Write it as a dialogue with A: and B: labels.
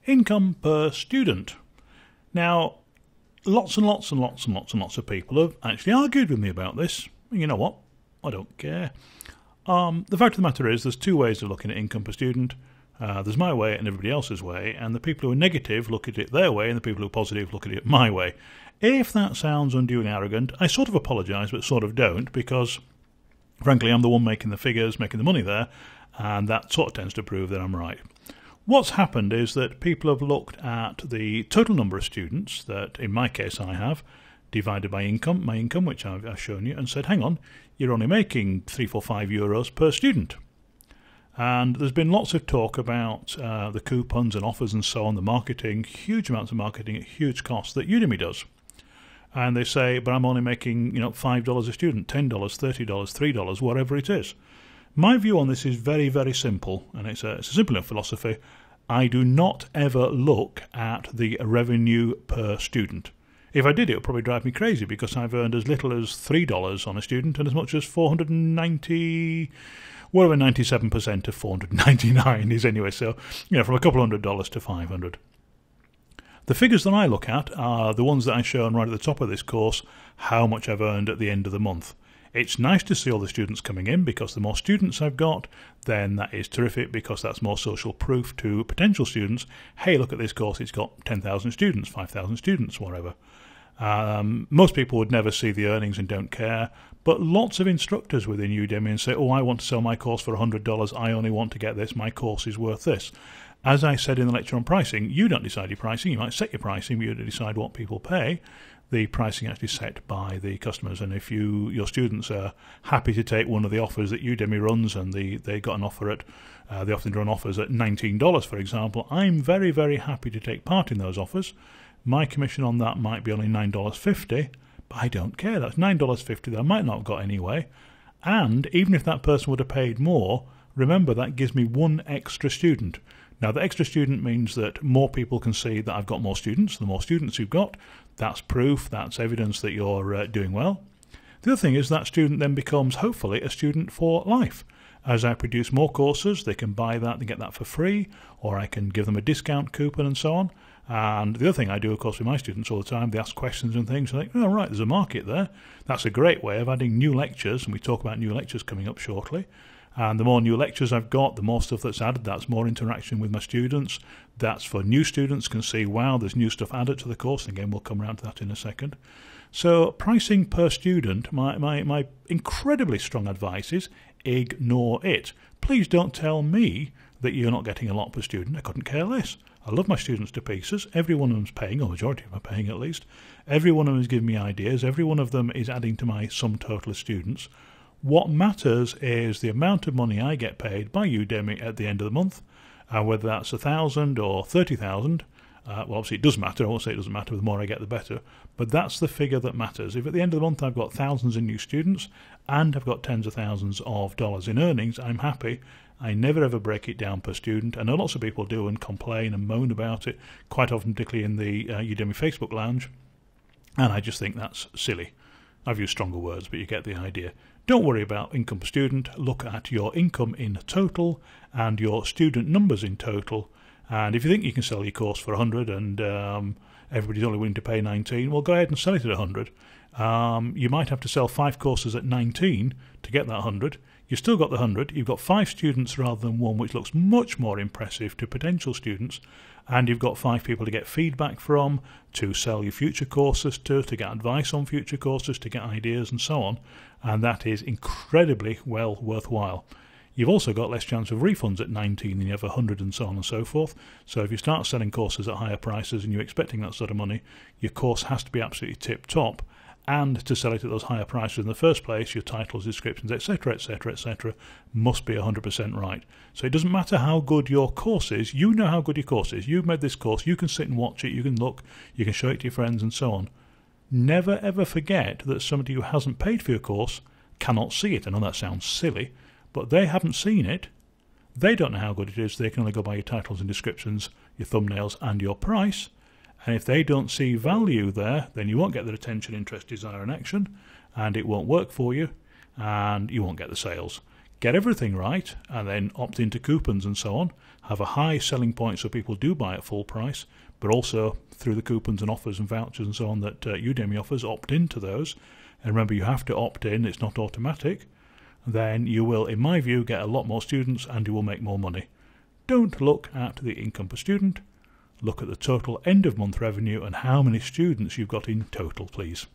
A: income per student. Now, lots and lots and lots and lots and lots of people have actually argued with me about this. You know what? I don't care. The fact of the matter is there's two ways of looking at income per student. There's my way and everybody else's way, and the people who are negative look at it their way, and the people who are positive look at it my way. If that sounds unduly arrogant, I sort of apologise, but sort of don't, because frankly I'm the one making the figures, making the money there, and that sort of tends to prove that I'm right. What's happened is that people have looked at the total number of students that, in my case, I have, divided by income, my income, which I've shown you, and said, hang on, you're only making €3, €4, €5 per student. And there's been lots of talk about the coupons and offers and so on, the marketing, huge amounts of marketing at huge cost that Udemy does. And they say, but I'm only making $5 a student, $10, $30, $3, whatever it is. My view on this is very, very simple, and it's a simple enough philosophy. I do not ever look at the revenue per student. If I did, it would probably drive me crazy, because I've earned as little as $3 on a student and as much as 490, whatever 97% of 499 is anyway. So, from a couple $100 to 500. The figures that I look at are the ones that I shown right at the top of this course, how much I've earned at the end of the month. It's nice to see all the students coming in, because the more students I've got, then that is terrific, because that's more social proof to potential students. Hey, look at this course, it's got 10,000 students, 5,000 students, whatever. Most people would never see the earnings and don't care, but lots of instructors within Udemy and say, oh, I want to sell my course for $100, I only want to get this, my course is worth this. As I said in the lecture on pricing, you don't decide your pricing, you might set your pricing, but you don't decide what people pay. The pricing actually set by the customers, and if your students are happy to take one of the offers that Udemy runs, and they got an offer at, they often run offers at $19, for example, I'm very, very happy to take part in those offers. My commission on that might be only $9.50, but I don't care. That's $9.50 that I might not have got anyway. And even if that person would have paid more, remember that gives me one extra student. Now, the extra student means that more people can see that I've got more students. The more students you've got, that's proof, that's evidence that you're doing well. The other thing is that student then becomes, hopefully, a student for life. As I produce more courses, they can buy that, they get that for free, or I can give them a discount coupon and so on. And the other thing I do, of course, with my students all the time, they ask questions and things, and they think, oh, right, there's a market there. That's a great way of adding new lectures, and we talk about new lectures coming up shortly. And the more new lectures I've got, the more stuff that's added. That's more interaction with my students. That's for new students can see, wow, there's new stuff added to the course. Again, we'll come around to that in a second. So pricing per student, my incredibly strong advice is ignore it. Please don't tell me that you're not getting a lot per student. I couldn't care less. I love my students to pieces. Every one of them is paying, or majority of them are paying at least. Every one of them is giving me ideas. Every one of them is adding to my sum total of students. What matters is the amount of money I get paid by Udemy at the end of the month, whether that's 1,000 or 30,000. Well, obviously it does matter. I won't say it doesn't matter. The more I get, the better. But that's the figure that matters. If at the end of the month I've got thousands of new students and I've got tens of thousands of dollars in earnings, I'm happy. I never ever break it down per student. I know lots of people do and complain and moan about it, quite often, particularly in the Udemy Facebook lounge. And I just think that's silly. I've used stronger words, but you get the idea. Don't worry about income per student. Look at your income in total and your student numbers in total. And if you think you can sell your course for 100 and everybody's only willing to pay 19, well, go ahead and sell it at 100. You might have to sell 5 courses at 19 to get that 100. You've still got the 100. You've got 5 students rather than 1, which looks much more impressive to potential students. And you've got 5 people to get feedback from, to sell your future courses to get advice on future courses, to get ideas and so on. And that is incredibly well worthwhile. You've also got less chance of refunds at 19 than you have 100 and so on and so forth. So if you start selling courses at higher prices and you're expecting that sort of money, your course has to be absolutely tip-top. And to sell it at those higher prices in the first place, your titles, descriptions, etc., etc., etc., must be 100% right. So it doesn't matter how good your course is. You know how good your course is. You've made this course. You can sit and watch it. You can look. You can show it to your friends and so on. Never, ever forget that somebody who hasn't paid for your course cannot see it. I know that sounds silly, but they haven't seen it. They don't know how good it is. They can only go by your titles and descriptions, your thumbnails, and your price. And if they don't see value there, then you won't get their attention, interest, desire, and action, and it won't work for you, and you won't get the sales. get everything right, and then opt into coupons and so on, have a high selling point so people do buy at full price, but also through the coupons and offers and vouchers and so on that Udemy offers, opt into those. And remember, you have to opt in, it's not automatic. Then you will, in my view, get a lot more students and you will make more money. Don't look at the income per student, look at the total end of month revenue and how many students you've got in total, please.